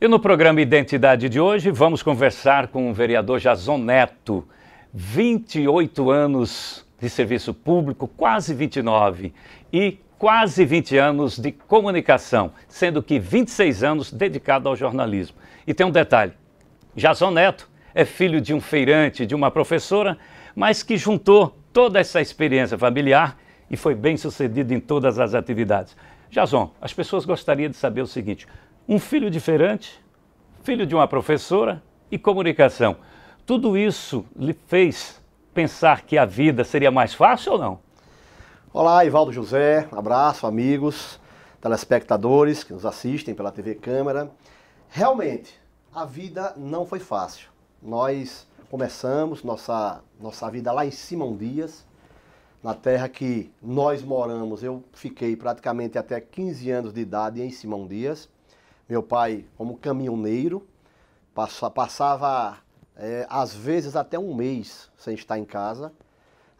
E no programa Identidade de hoje, vamos conversar com o vereador Jason Neto. 28 anos de serviço público, quase 29, e quase 20 anos de comunicação, sendo que 26 anos dedicado ao jornalismo. E tem um detalhe, Jason Neto é filho de um feirante, de uma professora, mas que juntou toda essa experiência familiar e foi bem sucedido em todas as atividades. Jason, as pessoas gostariam de saber o seguinte: um filho de feirante, filho de uma professora e comunicação. Tudo isso lhe fez pensar que a vida seria mais fácil ou não? Olá, Ivaldo José, abraço, amigos, telespectadores que nos assistem pela TV Câmara. Realmente, a vida não foi fácil. Nós começamos nossa vida lá em Simão Dias, na terra que nós moramos. Eu fiquei praticamente até 15 anos de idade em Simão Dias. Meu pai, como caminhoneiro, passava às vezes até um mês sem estar em casa.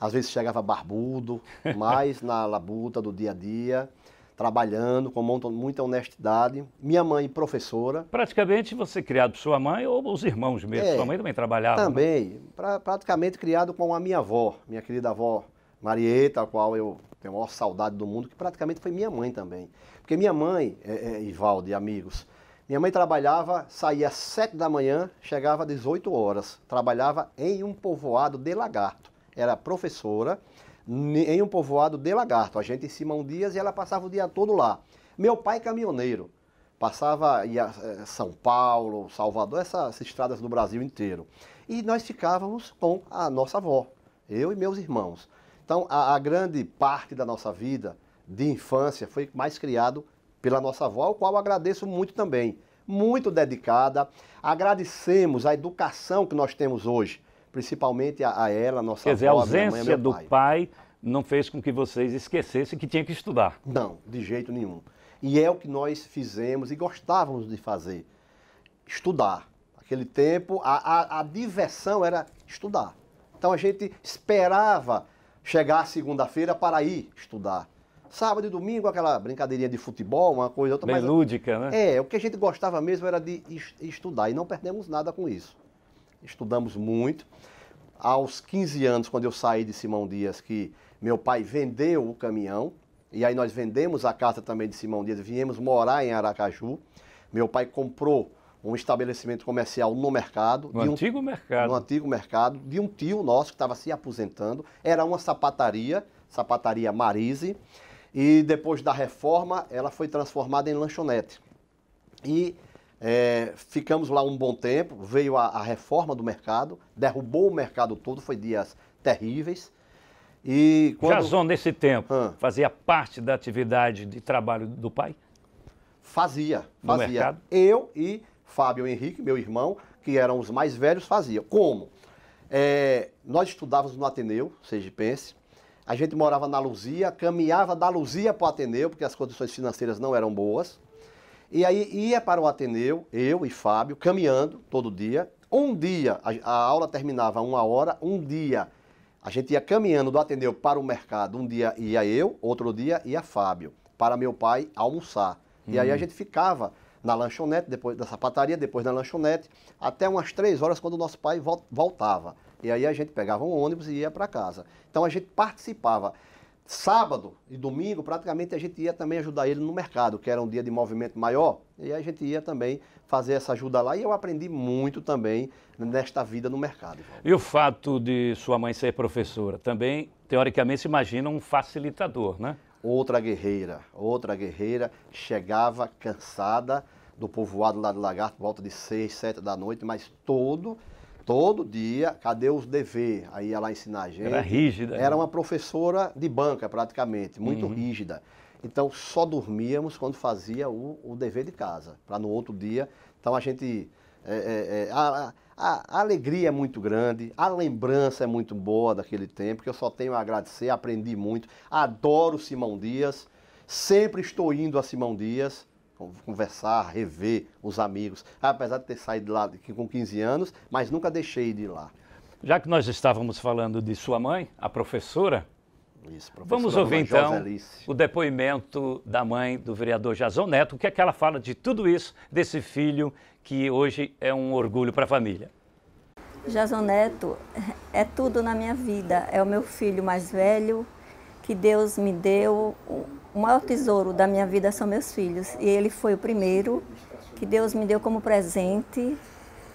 Às vezes chegava barbudo, mas na labuta do dia a dia, trabalhando com muita honestidade. Minha mãe, professora. Praticamente você criado por sua mãe ou os irmãos mesmo? Sua mãe também trabalhava? Também, praticamente criado com a minha avó, minha querida avó Marieta, a qual eu tenho a maior saudade do mundo, que praticamente foi minha mãe também. Porque minha mãe, Ivaldo e amigos, minha mãe trabalhava, saía às 7 da manhã, chegava às 18 horas. Trabalhava em um povoado de Lagarto. Era professora em um povoado de Lagarto. A gente em Simão Dias e ela passava o dia todo lá. Meu pai caminhoneiro. Ia São Paulo, Salvador, essas estradas do Brasil inteiro. E nós ficávamos com a nossa avó, eu e meus irmãos. Então a grande parte da nossa vida de infância foi mais criado pela nossa avó, ao qual eu agradeço muito também. Muito dedicada. Agradecemos a educação que nós temos hoje, principalmente a ela, nossa avó. Quer dizer, a ausência do pai não fez com que vocês esquecessem que tinha que estudar. Não, de jeito nenhum. E é o que nós fizemos e gostávamos de fazer, estudar. Naquele tempo, a diversão era estudar. Então a gente esperava chegar a segunda-feira para ir estudar. Sábado e domingo, aquela brincadeirinha de futebol, uma coisa outra. Bem lúdica, né? O que a gente gostava mesmo era de estudar e não perdemos nada com isso. Estudamos muito. Aos 15 anos, quando eu saí de Simão Dias, que meu pai vendeu o caminhão, e aí nós vendemos a casa também de Simão Dias, viemos morar em Aracaju. Meu pai comprou um estabelecimento comercial no mercado. No antigo mercado. No antigo mercado, de um tio nosso que estava se aposentando. Era uma sapataria Marise. E depois da reforma, ela foi transformada em lanchonete. E ficamos lá um bom tempo, veio a reforma do mercado, derrubou o mercado todo, foi dias terríveis. E Jason, nesse tempo, fazia parte da atividade de trabalho do pai? Fazia. No mercado? Eu e Fábio Henrique, meu irmão, que eram os mais velhos, faziam. Como? Nós estudávamos no Ateneu, Sergipense. A gente morava na Luzia, caminhava da Luzia para o Ateneu, porque as condições financeiras não eram boas. E aí ia para o Ateneu, eu e Fábio, caminhando todo dia. Um dia a aula terminava 1h, um dia a gente ia caminhando do Ateneu para o mercado. Um dia ia eu, outro dia ia Fábio, para meu pai almoçar. E aí a gente ficava na lanchonete, depois da sapataria, depois na lanchonete, até umas 3 horas quando o nosso pai voltava. E aí a gente pegava um ônibus e ia para casa. Então a gente participava. Sábado e domingo, praticamente, a gente ia também ajudar ele no mercado, que era um dia de movimento maior, e a gente ia também fazer essa ajuda lá, e eu aprendi muito também nesta vida no mercado. E o fato de sua mãe ser professora, também, teoricamente, se imagina um facilitador, né? Outra guerreira, chegava cansada do povoado lá de Lagarto, por volta de 6, 7 da noite, mas todo dia, cadê os deveres? Aí ia lá ensinar a gente. Era rígida. Era uma professora de banca, praticamente, muito rígida. Então, só dormíamos quando fazia o dever de casa, para no outro dia. Então, a gente... A alegria é muito grande, a lembrança é muito boa daquele tempo, que eu só tenho a agradecer, aprendi muito. Adoro Simão Dias, sempre estou indo a Simão Dias, conversar, rever os amigos, apesar de ter saído de lá com 15 anos, mas nunca deixei de ir lá. Já que nós estávamos falando de sua mãe, a professora, Isso, Vamos professora ouvir dona então Joselice. o depoimento da mãe do vereador Jason Neto, o que é que ela fala de tudo isso, desse filho que hoje é um orgulho para a família. Jason Neto é tudo na minha vida, é o meu filho mais velho, que Deus me deu. O maior tesouro da minha vida são meus filhos, e ele foi o primeiro que Deus me deu como presente,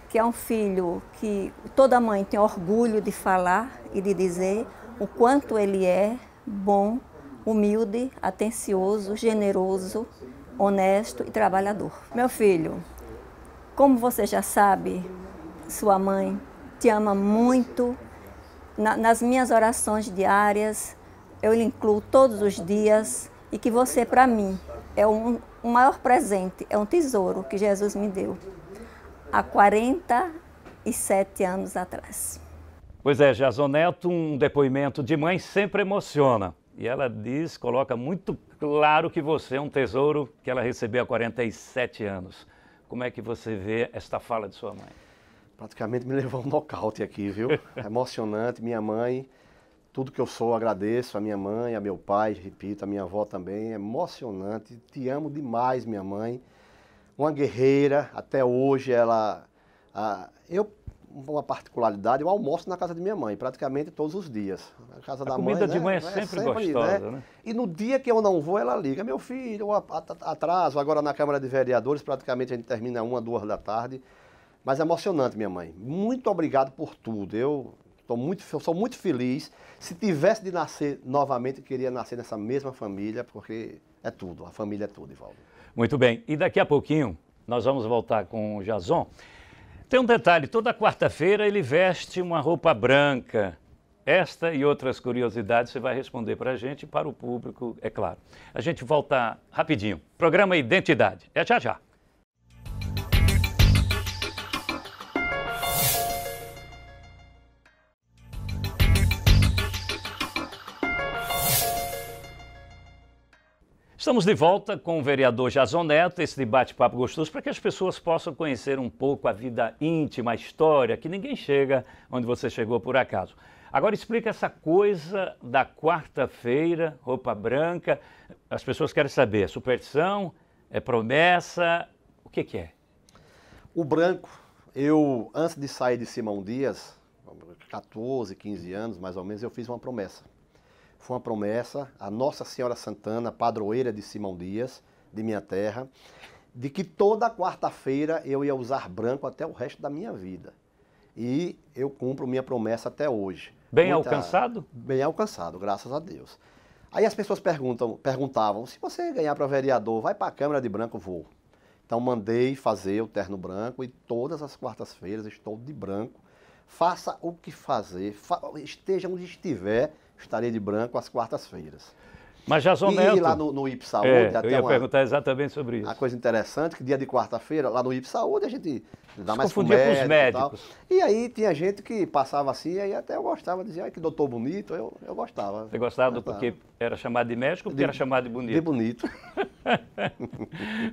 que é um filho que toda mãe tem orgulho de falar e de dizer o quanto ele é bom, humilde, atencioso, generoso, honesto e trabalhador. Meu filho, como você já sabe, sua mãe te ama muito. Nas minhas orações diárias, eu lhe incluo todos os dias, e que você, para mim, é um maior presente, é um tesouro que Jesus me deu há 47 anos atrás. Pois é, Jason Neto, um depoimento de mãe sempre emociona. E ela diz, coloca muito claro que você é um tesouro que ela recebeu há 47 anos. Como é que você vê esta fala de sua mãe? Praticamente me levou a um nocaute aqui, viu? Emocionante, minha mãe, tudo que eu sou, agradeço a minha mãe, a meu pai, repito, a minha avó também, é emocionante, te amo demais, minha mãe. Uma guerreira, até hoje uma particularidade, eu almoço na casa de minha mãe, praticamente todos os dias. Na casa da mãe, comida de mãe é né? sempre gostosa, né? E no dia que eu não vou, ela liga, meu filho, eu atraso, agora na Câmara de Vereadores, praticamente a gente termina 1, 2 da tarde. Mas é emocionante, minha mãe. Muito obrigado por tudo. Eu sou muito feliz. Se tivesse de nascer novamente, eu queria nascer nessa mesma família, porque é tudo, a família é tudo, Ivaldo. Muito bem, e daqui a pouquinho nós vamos voltar com o Jason. Tem um detalhe, toda quarta-feira ele veste uma roupa branca. Esta e outras curiosidades você vai responder para a gente e para o público, é claro. A gente volta rapidinho. Programa Identidade. É já já. Estamos de volta com o vereador Jason Neto, esse debate-papo gostoso, para que as pessoas possam conhecer um pouco a vida íntima, a história, que ninguém chega onde você chegou por acaso. Agora explica essa coisa da quarta-feira, roupa branca. As pessoas querem saber, é superstição, é promessa, o que é? O branco, antes de sair de Simão Dias, 14, 15 anos mais ou menos, eu fiz uma promessa. Foi uma promessa a Nossa Senhora Santana, padroeira de Simão Dias, de minha terra, de que toda quarta-feira eu ia usar branco até o resto da minha vida. E eu cumpro minha promessa até hoje. Bem alcançado? Bem alcançado, graças a Deus. Aí as pessoas perguntavam, se você ganhar para vereador, vai para a Câmara de branco? Vou. Então mandei fazer o terno branco e todas as quartas-feiras estou de branco. Faça o que fazer, esteja onde estiver, estarei de branco às quartas-feiras. Mas Jason Neto... E lá no IP Saúde... eu ia perguntar exatamente sobre isso. Uma coisa interessante, que dia de quarta-feira, lá no IP Saúde, a gente dá mais confundia com os médicos. E aí tinha gente que passava assim, e aí até eu gostava, dizia, ai que doutor bonito, eu gostava. Você gostava porque era chamado de médico ou porque era chamado de bonito? De bonito.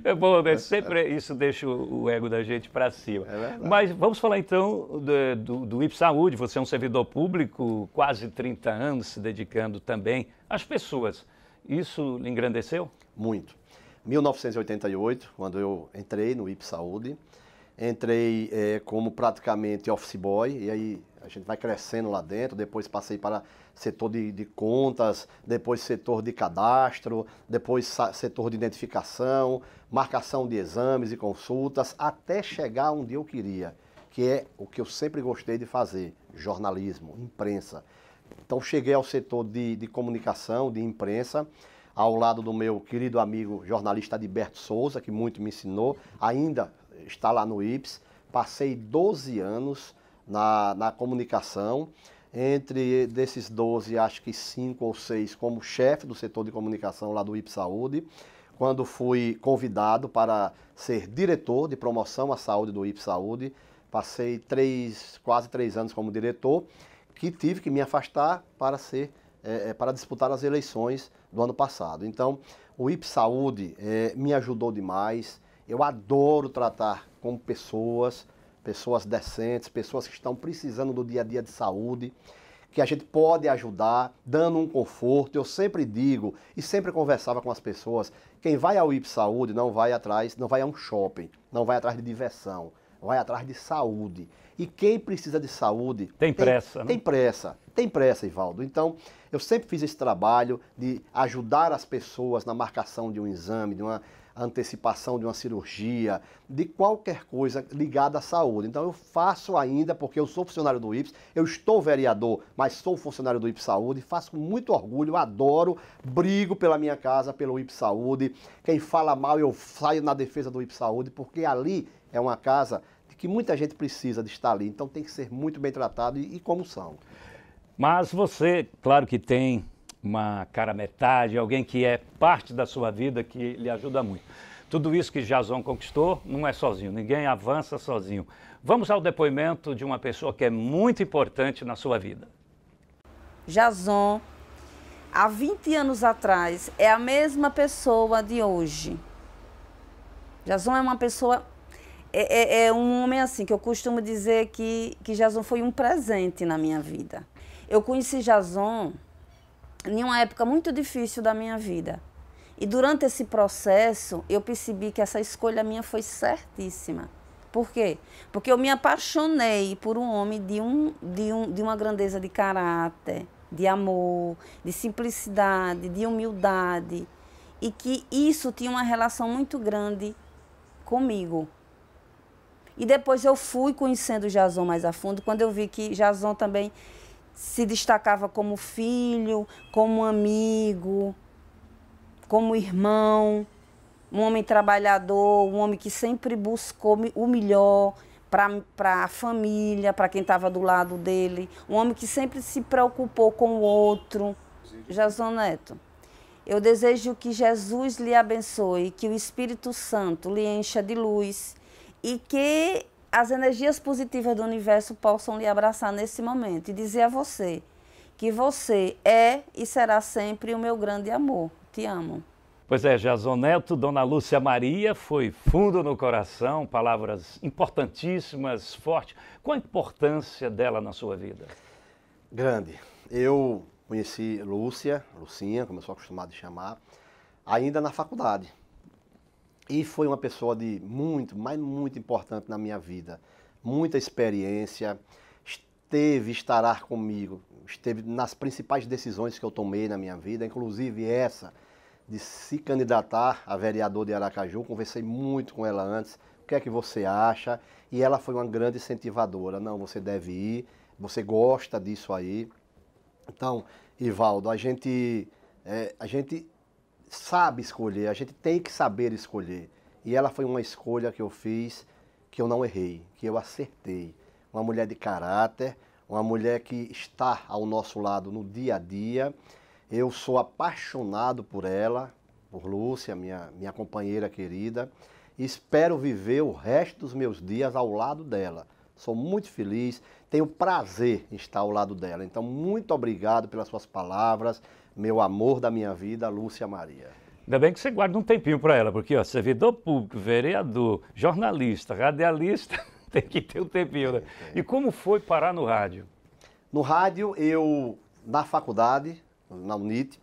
É bom, né? Sempre isso deixa o ego da gente para cima. É verdade. Mas vamos falar então do IP Saúde. Você é um servidor público, quase 30 anos, se dedicando também às pessoas. Isso lhe engrandeceu? Muito. 1988, quando eu entrei no IP Saúde, entrei como praticamente office boy, e aí a gente vai crescendo lá dentro, depois passei para setor de contas, depois setor de cadastro, depois setor de identificação, marcação de exames e consultas, até chegar onde eu queria, que é o que eu sempre gostei de fazer, jornalismo, imprensa. Então cheguei ao setor de comunicação, de imprensa, ao lado do meu querido amigo jornalista Adilberto Souza, que muito me ensinou, ainda está lá no IPS. Passei 12 anos na comunicação, desses 12, acho que 5 ou 6 como chefe do setor de comunicação lá do IPS Saúde, quando fui convidado para ser diretor de promoção à saúde do IPS Saúde. Passei quase 3 anos como diretor, que tive que me afastar para disputar as eleições do ano passado. Então, o IP Saúde me ajudou demais. Eu adoro tratar com pessoas decentes, pessoas que estão precisando do dia a dia de saúde, que a gente pode ajudar, dando um conforto. Eu sempre digo e sempre conversava com as pessoas, quem vai ao IPS Saúde não vai atrás, não vai a um shopping, não vai atrás de diversão, vai atrás de saúde. E quem precisa de saúde... Tem pressa, né? Tem pressa, Ivaldo. Então, eu sempre fiz esse trabalho de ajudar as pessoas na marcação de um exame, de uma antecipação de uma cirurgia, de qualquer coisa ligada à saúde. Então eu faço ainda, porque eu sou funcionário do IPS, eu estou vereador, mas sou funcionário do IPS Saúde, faço com muito orgulho, adoro, brigo pela minha casa, pelo IPS Saúde. Quem fala mal, eu saio na defesa do IPS Saúde, porque ali é uma casa que muita gente precisa de estar ali, então tem que ser muito bem tratado e como são. Mas você, claro que tem uma cara metade, alguém que é parte da sua vida, que lhe ajuda muito. Tudo isso que Jason conquistou não é sozinho, ninguém avança sozinho. Vamos ao depoimento de uma pessoa que é muito importante na sua vida. Jason, há 20 anos atrás, é a mesma pessoa de hoje. Jason é uma pessoa, é um homem assim, que eu costumo dizer que Jason foi um presente na minha vida. Eu conheci Jason em uma época muito difícil da minha vida. E durante esse processo, eu percebi que essa escolha minha foi certíssima. Por quê? Porque eu me apaixonei por um homem de uma grandeza de caráter, de amor, de simplicidade, de humildade. E que isso tinha uma relação muito grande comigo. E depois eu fui conhecendo Jason mais a fundo, quando eu vi que Jason também se destacava como filho, como amigo, como irmão, um homem trabalhador, um homem que sempre buscou o melhor para a família, para quem estava do lado dele, um homem que sempre se preocupou com o outro. Jason Neto, eu desejo que Jesus lhe abençoe, que o Espírito Santo lhe encha de luz e que as energias positivas do universo possam lhe abraçar nesse momento e dizer a você que você é e será sempre o meu grande amor. Te amo. Pois é, Jason Neto, Dona Lúcia Maria, foi fundo no coração, palavras importantíssimas, fortes. Qual a importância dela na sua vida? Grande. Eu conheci Lucinha, como eu sou acostumado a chamar, ainda na faculdade. E foi uma pessoa mas muito importante na minha vida. Muita experiência, estará comigo, esteve nas principais decisões que eu tomei na minha vida, inclusive essa de se candidatar a vereador de Aracaju. Conversei muito com ela antes, o que é que você acha? E ela foi uma grande incentivadora. Não, você deve ir, você gosta disso aí. Então, Ivaldo, a gente sabe escolher, a gente tem que saber escolher. E ela foi uma escolha que eu fiz, que eu não errei, que eu acertei. Uma mulher de caráter, uma mulher que está ao nosso lado no dia a dia. Eu sou apaixonado por ela, por Lúcia, minha companheira querida. E espero viver o resto dos meus dias ao lado dela. Sou muito feliz, tenho prazer em estar ao lado dela. Então, muito obrigado pelas suas palavras. Meu amor da minha vida, Lúcia Maria. Ainda bem que você guarda um tempinho para ela, porque ó, servidor público, vereador, jornalista, radialista, tem que ter um tempinho, né? E como foi parar no rádio? No rádio, na faculdade, na UNIT,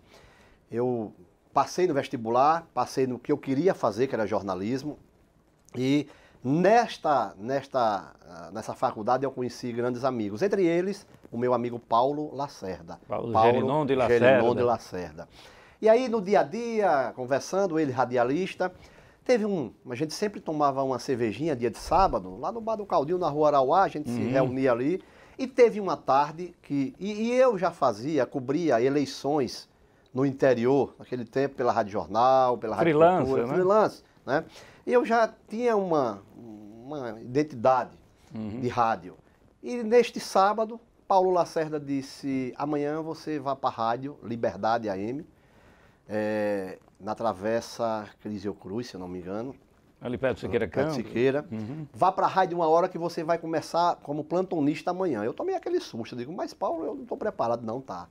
eu passei no vestibular, passei no que eu queria fazer, que era jornalismo, e nessa faculdade eu conheci grandes amigos, entre eles o meu amigo Paulo Lacerda. Paulo Gerinon de Lacerda. E aí no dia a dia, conversando, ele radialista, a gente sempre tomava uma cervejinha dia de sábado, lá no Bar do Caldinho, na Rua Arauá, a gente se reunia ali, e teve uma tarde e eu já cobria eleições no interior, naquele tempo, pela Rádio Jornal, pela Rádio Cultura, freelance, né? E eu já tinha uma identidade de rádio. E neste sábado, Paulo Lacerda disse, amanhã você vai para a rádio Liberdade AM, na Travessa Crisio Cruz, se eu não me engano. Ali perto do Siqueira Campos. Siqueira. Vá para a rádio 1 hora que você vai começar como plantonista amanhã. Eu tomei aquele susto, eu digo, mas Paulo, eu não estou preparado. Não, tá.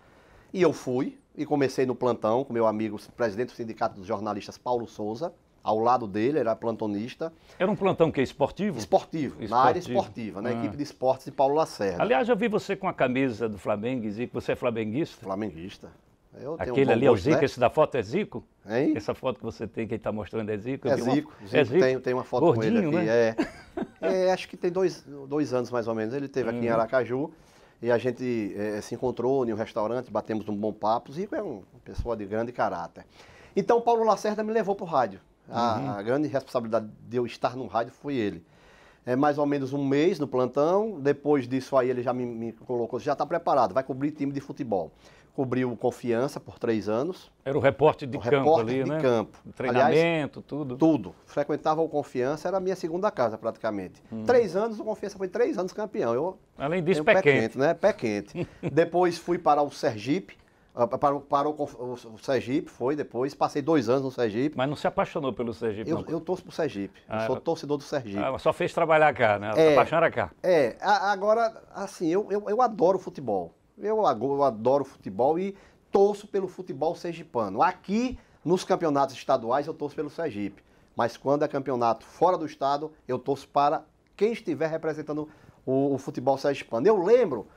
E eu fui e comecei no plantão com meu amigo, presidente do Sindicato dos Jornalistas, Paulo Souza, ao lado dele, era plantonista. Era um plantão que é esportivo? Esportivo, na área esportiva, na equipe de esportes de Paulo Lacerda. Aliás, eu vi você com a camisa do Flamengo, Zico, você é flamenguista? Flamenguista. Eu tenho Aquele um bom ali é o gosto, Zico, né? esse da foto é Zico? Hein? Essa foto que você tem, que ele está mostrando é Zico? É Zico. É Zico? Tem uma foto Gordinho, com ele aqui. né? Acho que tem dois anos mais ou menos. Ele esteve aqui em Aracaju e a gente se encontrou em um restaurante, batemos um bom papo. Zico é uma pessoa de grande caráter. Então, Paulo Lacerda me levou para o rádio. A grande responsabilidade de eu estar no rádio foi ele. Mais ou menos um mês no plantão, depois disso aí ele já me colocou, já está preparado, vai cobrir time de futebol. Cobriu Confiança por 3 anos. Era o repórter de campo ali, né? Campo. Treinamento, Aliás, tudo. Tudo. Frequentava o Confiança, era a minha segunda casa praticamente. 3 anos, o Confiança foi 3 anos campeão. Além disso, pé quente. quente, né? Pé quente. Depois fui para o Sergipe, para o Sergipe, foi depois, passei 2 anos no Sergipe. Mas não se apaixonou pelo Sergipe, não? Eu torço pro Sergipe, eu sou torcedor do Sergipe. Só fez trabalhar cá, né? A paixão era cá. Agora, assim, eu adoro futebol. Eu adoro futebol e torço pelo futebol sergipano. Aqui, nos campeonatos estaduais, eu torço pelo Sergipe. Mas quando é campeonato fora do estado, eu torço para quem estiver representando o futebol sergipano. Eu lembro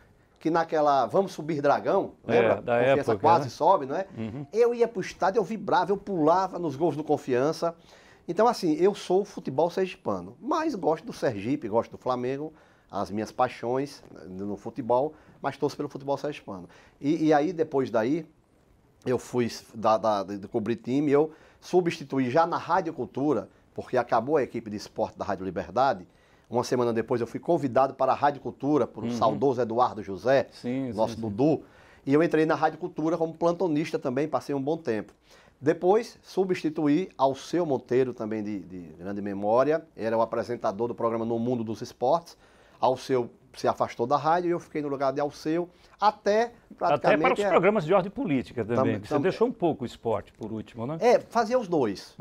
que naquela Vamos Subir Dragão, lembra? Da Confiança época, quase né? sobe, não é? Eu ia para o estádio, eu vibrava, eu pulava nos gols do Confiança. Então, assim, eu sou o futebol sergipano, mas gosto do Sergipe, gosto do Flamengo, as minhas paixões no futebol, mas torço pelo futebol sergipano. E aí, depois daí, eu fui de cobrir time, eu substituí já na Rádio Cultura, porque acabou a equipe de esporte da Rádio Liberdade. Uma semana depois eu fui convidado para a Rádio Cultura, por um saudoso Eduardo José, nosso Dudu, e eu entrei na Rádio Cultura como plantonista também, passei um bom tempo. Depois, substituí Alceu Monteiro, também de grande memória, era o apresentador do programa No Mundo dos Esportes. Alceu se afastou da rádio e eu fiquei no lugar de Alceu até praticamente... Até para os programas de ordem política também, você deixou um pouco o esporte por último, né? Fazia os dois.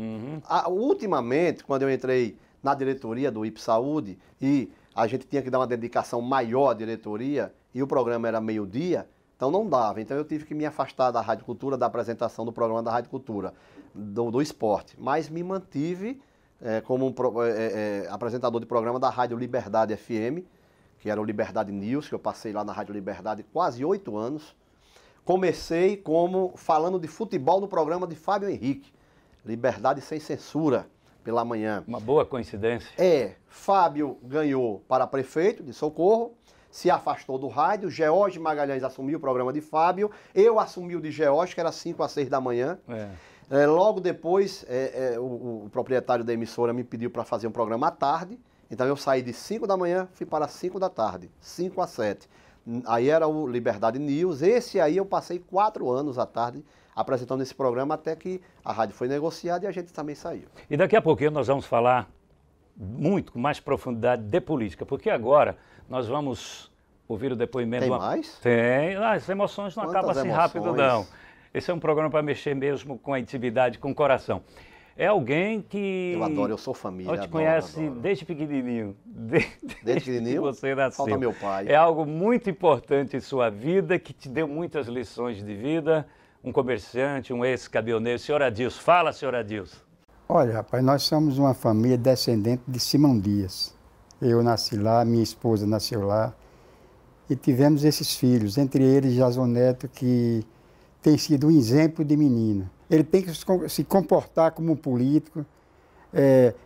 Ultimamente, quando eu entrei na diretoria do IP Saúde e a gente tinha que dar uma dedicação maior à diretoria e o programa era meio-dia, então não dava. Então eu tive que me afastar da Rádio Cultura, da apresentação do programa da Rádio Cultura, do esporte. Mas me mantive como apresentador de programa da Rádio Liberdade FM, que era o Liberdade News, que eu passei lá na Rádio Liberdade quase 8 anos. Comecei falando de futebol no programa de Fábio Henrique, Liberdade Sem Censura, pela manhã. Uma boa coincidência. Fábio ganhou para prefeito de Socorro, se afastou do rádio, George Magalhães assumiu o programa de Fábio, eu assumi o de George, que era 5 às 6 da manhã. Logo depois, o proprietário da emissora me pediu para fazer um programa à tarde, então eu saí de 5 da manhã, fui para 5 da tarde, 5 às 7. Aí era o Liberdade News, esse aí eu passei 4 anos à tarde apresentando esse programa até que a rádio foi negociada e a gente também saiu. E daqui a pouquinho nós vamos falar muito, com mais profundidade de política, porque agora nós vamos ouvir o depoimento... Tem mais? Tem, as emoções não acabam assim rápido não. Esse é um programa para mexer mesmo com a intimidade, com o coração. É alguém que... Eu adoro, eu sou família. Eu te conhece desde pequenininho. Desde pequenininho? que você nasceu. Falta meu pai. É algo muito importante em sua vida, que te deu muitas lições de vida. Um comerciante, um ex-caminhoneiro. Senhor Adilson, fala, senhor Adilson. Olha, rapaz, nós somos uma família descendente de Simão Dias. Eu nasci lá, minha esposa nasceu lá. E tivemos esses filhos, entre eles Jason Neto, que tem sido um exemplo de menino. Ele tem que se comportar como um político,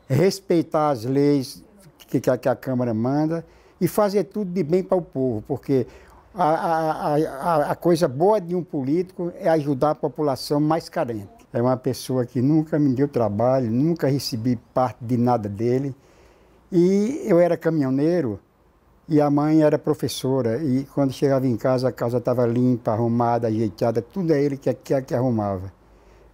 respeitar as leis que a Câmara manda e fazer tudo de bem para o povo, porque a coisa boa de um político é ajudar a população mais carente. É uma pessoa que nunca me deu trabalho, nunca recebi parte de nada dele. E eu era caminhoneiro e a mãe era professora. E quando chegava em casa, a casa estava limpa, arrumada, ajeitada, tudo é ele que arrumava.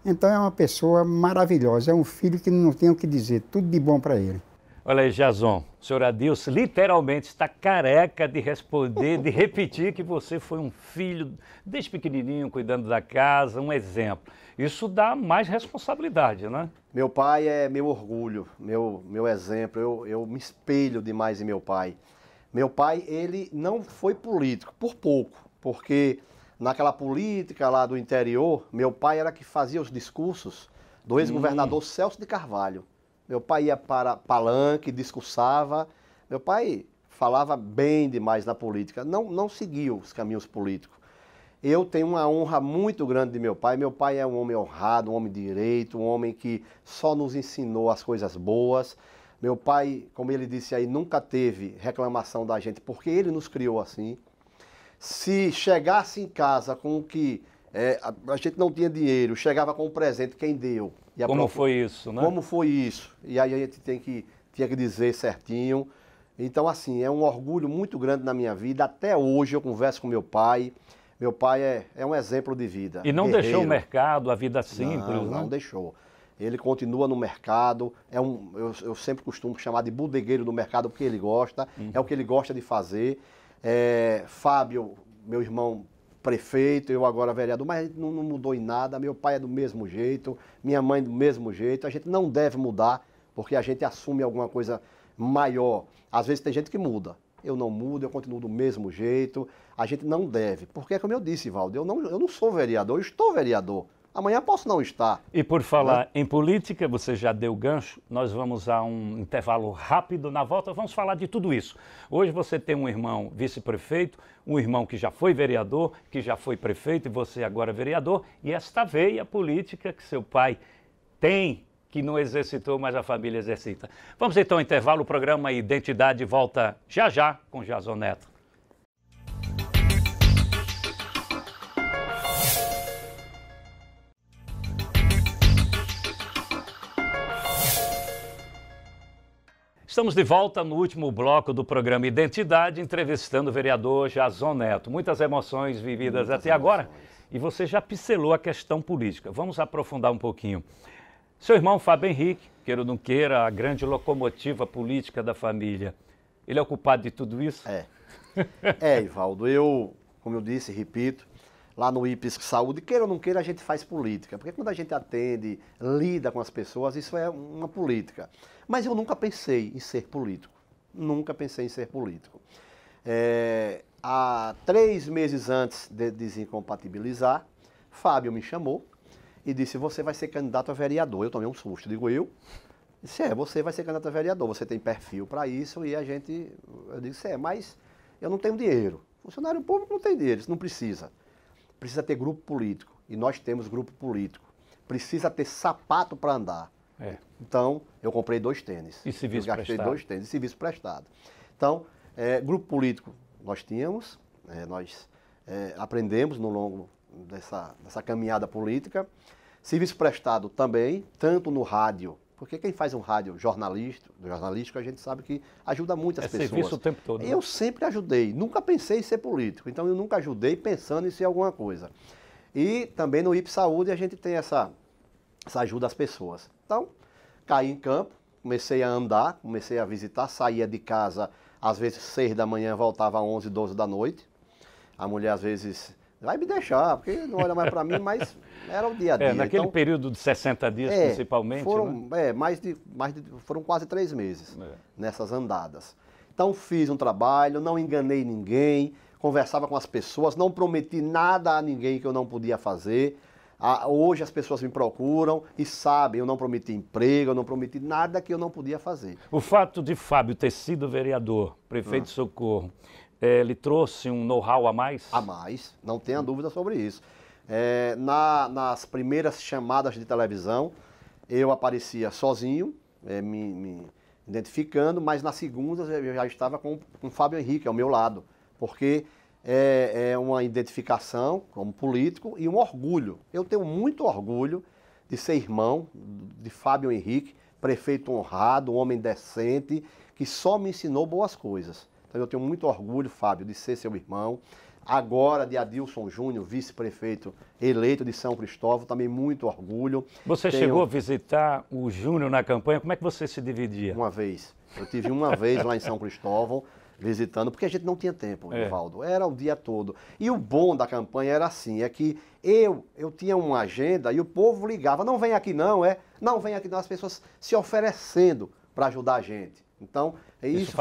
Então é uma pessoa maravilhosa, é um filho que não tem o que dizer, tudo de bom para ele. Olha aí, Jason, o senhor Adilson literalmente está careca de responder, de repetir que você foi um filho desde pequenininho, cuidando da casa, um exemplo. Isso dá mais responsabilidade, né? Meu pai é meu orgulho, meu exemplo, eu me espelho demais em meu pai. Meu pai, ele não foi político, por pouco, porque naquela política lá do interior, meu pai era que fazia os discursos do ex-governador Celso de Carvalho. Meu pai ia para palanque, discursava. Meu pai falava bem demais na política, não seguia os caminhos políticos. Eu tenho uma honra muito grande de meu pai. Meu pai é um homem honrado, um homem de direito, um homem que só nos ensinou as coisas boas. Meu pai, como ele disse aí, nunca teve reclamação da gente, porque ele nos criou assim. Se chegasse em casa com o que a gente não tinha dinheiro, chegava com um presente, quem deu? Como foi isso, né? Como foi isso? E aí a gente tinha que dizer certinho. Então, assim, é um orgulho muito grande na minha vida. Até hoje eu converso com meu pai. Meu pai é um exemplo de vida. E não guerreiro. deixou o mercado, a vida simples, Não, né? não deixou. Ele continua no mercado, eu sempre costumo chamar de bodegueiro do mercado, porque ele gosta, é o que ele gosta de fazer. Fábio, meu irmão prefeito, eu agora vereador, mas não mudou em nada. Meu pai é do mesmo jeito, minha mãe do mesmo jeito. A gente não deve mudar, porque a gente assume alguma coisa maior. Às vezes tem gente que muda. Eu não mudo, eu continuo do mesmo jeito. A gente não deve. Porque, como eu disse, Valdo, eu não sou vereador, eu estou vereador. Amanhã posso não estar. E por falar em política, você já deu gancho, nós vamos a um intervalo rápido. Na volta vamos falar de tudo isso. Hoje você tem um irmão vice-prefeito, um irmão que já foi vereador, que já foi prefeito e você agora é vereador. E esta veia política que seu pai tem, que não exercitou, mas a família exercita. Vamos então ao intervalo, o programa Identidade volta já já com Jason Neto. Estamos de volta no último bloco do programa Identidade, entrevistando o vereador Jason Neto. Muitas emoções vividas até agora e você já pincelou a questão política. Vamos aprofundar um pouquinho. Seu irmão Fábio Henrique, queira ou não queira, a grande locomotiva política da família, ele é o culpado de tudo isso? Ivaldo, como eu disse, repito, lá no IPES Saúde, queira ou não queira, a gente faz política. Porque quando a gente atende, lida com as pessoas, isso é uma política. Mas eu nunca pensei em ser político. Nunca pensei em ser político. Há 3 meses antes de desincompatibilizar, Fábio me chamou e disse, você vai ser candidato a vereador. Eu tomei um susto, digo eu. Disse, você vai ser candidato a vereador, você tem perfil para isso. E eu disse, mas eu não tenho dinheiro. Funcionário público não tem dinheiro, isso não precisa. Precisa ter grupo político, e nós temos grupo político. Precisa ter sapato para andar. Então, eu comprei 2 tênis. E serviço prestado? Eu gastei 2 tênis e serviço prestado. Então, grupo político nós tínhamos, nós aprendemos no longo dessa caminhada política. Serviço prestado também, tanto no rádio, porque quem faz um rádio jornalístico, a gente sabe que ajuda muito as pessoas. Serviço o tempo todo. Né? Eu sempre ajudei, nunca pensei em ser político, então eu nunca ajudei pensando em ser alguma coisa. E também no IPES Saúde a gente tem essa ajuda às pessoas. Então, caí em campo, comecei a andar, comecei a visitar, saía de casa às vezes 6 da manhã, voltava às 11, 12 da noite. A mulher às vezes vai me deixar, porque não olha mais para mim, mas era o dia a dia. Naquele período de 60 dias, principalmente, foram, né? Foram quase 3 meses nessas andadas. Então fiz um trabalho, não enganei ninguém, conversava com as pessoas, não prometi nada a ninguém que eu não podia fazer. Hoje as pessoas me procuram e sabem, eu não prometi emprego, eu não prometi nada que eu não podia fazer. O fato de Fábio ter sido vereador, prefeito de Socorro, ele trouxe um know-how a mais? A mais, não tenha dúvida sobre isso. Nas primeiras chamadas de televisão, eu aparecia sozinho, me identificando, mas nas segundas eu já estava com o Fábio Henrique ao meu lado, porque é uma identificação como político e um orgulho. Eu tenho muito orgulho de ser irmão de Fábio Henrique, prefeito honrado, um homem decente, que só me ensinou boas coisas. Então eu tenho muito orgulho, Fábio, de ser seu irmão. Agora de Adilson Júnior, vice-prefeito eleito de São Cristóvão, também muito orgulho. Você chegou a visitar o Júnior na campanha, como é que você se dividia? Uma vez. Eu tive uma vez lá em São Cristóvão, visitando, porque a gente não tinha tempo, Evaldo. Era o dia todo. E o bom da campanha era assim, é que eu tinha uma agenda e o povo ligava, não vem aqui não, não vem aqui não, as pessoas se oferecendo para ajudar a gente. Então, isso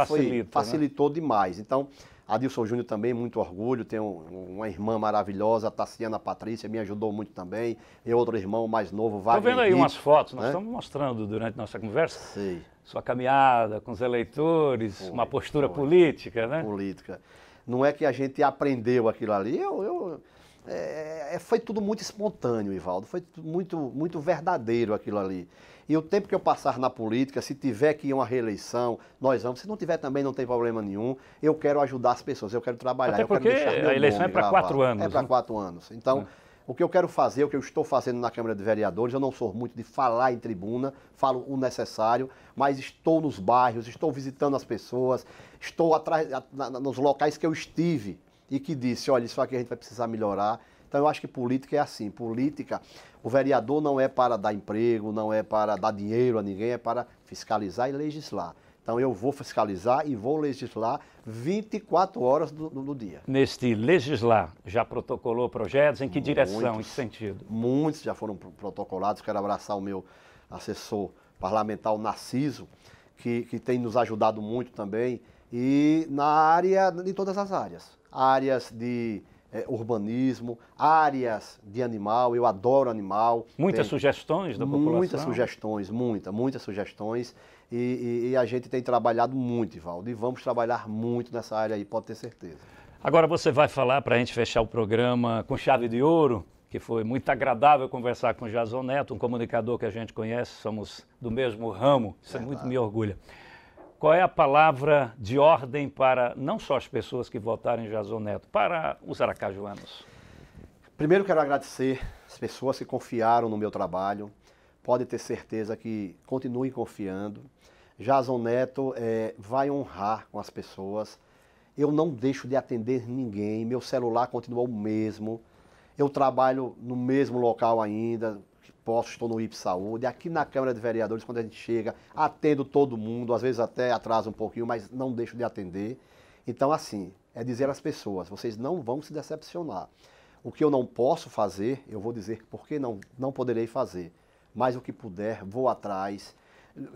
facilitou demais. Então, Adilson Júnior também, muito orgulho, tenho uma irmã maravilhosa, a Tassiana Patrícia, me ajudou muito também, e outro irmão mais novo, Wagner. Estou vendo aí Henrique, umas fotos, nós né? estamos mostrando durante nossa conversa, Sei. sua caminhada com os eleitores, uma postura política, né? Política. Não é que a gente aprendeu aquilo ali, foi tudo muito espontâneo, Ivaldo, foi muito verdadeiro aquilo ali. E o tempo que eu passar na política, se tiver que ir uma reeleição, nós vamos. Se não tiver também, não tem problema nenhum. Eu quero ajudar as pessoas, eu quero trabalhar. Até porque a eleição é para 4 anos. É para né? 4 anos. Então, o que eu quero fazer, o que eu estou fazendo na Câmara de Vereadores, eu não sou muito de falar em tribuna, falo o necessário, mas estou nos bairros, estou visitando as pessoas, estou atrás, nos locais que eu estive e que disse, olha, isso aqui a gente vai precisar melhorar. Então eu acho que política é assim, política, o vereador não é para dar emprego, não é para dar dinheiro a ninguém, é para fiscalizar e legislar. Então eu vou fiscalizar e vou legislar 24 horas do dia. Neste legislar, já protocolou projetos? Em que direção, em que sentido? Muitos já foram protocolados, quero abraçar o meu assessor parlamentar, o Narciso, que tem nos ajudado muito também, e na área, em todas as áreas. Áreas de urbanismo, áreas de animal, eu adoro animal. Muitas sugestões da população? Muitas sugestões, muitas sugestões. E a gente tem trabalhado muito, Ivaldo, e vamos trabalhar muito nessa área aí, pode ter certeza. Agora você vai falar, para a gente fechar o programa com chave de ouro, que foi muito agradável conversar com o Jason Neto, um comunicador que a gente conhece, somos do mesmo ramo, isso muito me orgulha. Qual é a palavra de ordem para não só as pessoas que votaram em Jason Neto, para os aracajuanos? Primeiro quero agradecer as pessoas que confiaram no meu trabalho. Pode ter certeza que continuem confiando. Jason Neto vai honrar com as pessoas. Eu não deixo de atender ninguém, meu celular continua o mesmo. Eu trabalho no mesmo local ainda. Estou no IP Saúde, aqui na Câmara de Vereadores, quando a gente chega, atendo todo mundo, às vezes até atrasa um pouquinho, mas não deixo de atender. Então, assim, é dizer às pessoas, vocês não vão se decepcionar. O que eu não posso fazer, eu vou dizer porque não poderei fazer. Mas o que puder, vou atrás.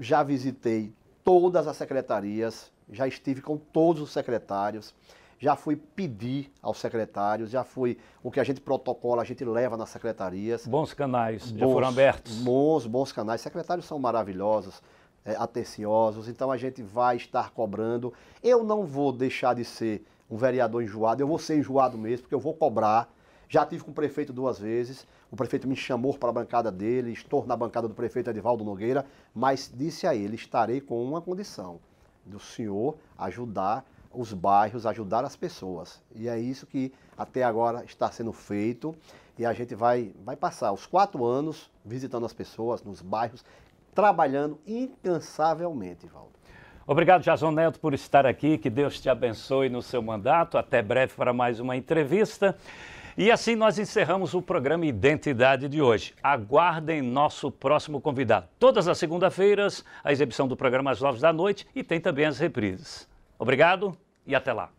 Já visitei todas as secretarias, já estive com todos os secretários. Já fui pedir aos secretários, já fui o que a gente protocola, a gente leva nas secretarias. Bons canais, já foram abertos? Bons canais. Secretários são maravilhosos, atenciosos, então a gente vai estar cobrando. Eu não vou deixar de ser um vereador enjoado, eu vou ser enjoado mesmo, porque eu vou cobrar. Já tive com o prefeito 2 vezes, o prefeito me chamou para a bancada dele, estou na bancada do prefeito Edivaldo Nogueira, mas disse a ele, estarei com uma condição, do senhor ajudar os bairros, ajudar as pessoas. E é isso que até agora está sendo feito e a gente vai passar os 4 anos visitando as pessoas nos bairros, trabalhando incansavelmente, Ivaldo. Obrigado, Jason Neto, por estar aqui. Que Deus te abençoe no seu mandato. Até breve para mais uma entrevista. E assim nós encerramos o programa Identidade de hoje. Aguardem nosso próximo convidado. Todas as segundas-feiras, a exibição do programa às 9 da noite e tem também as reprises. Obrigado e até lá.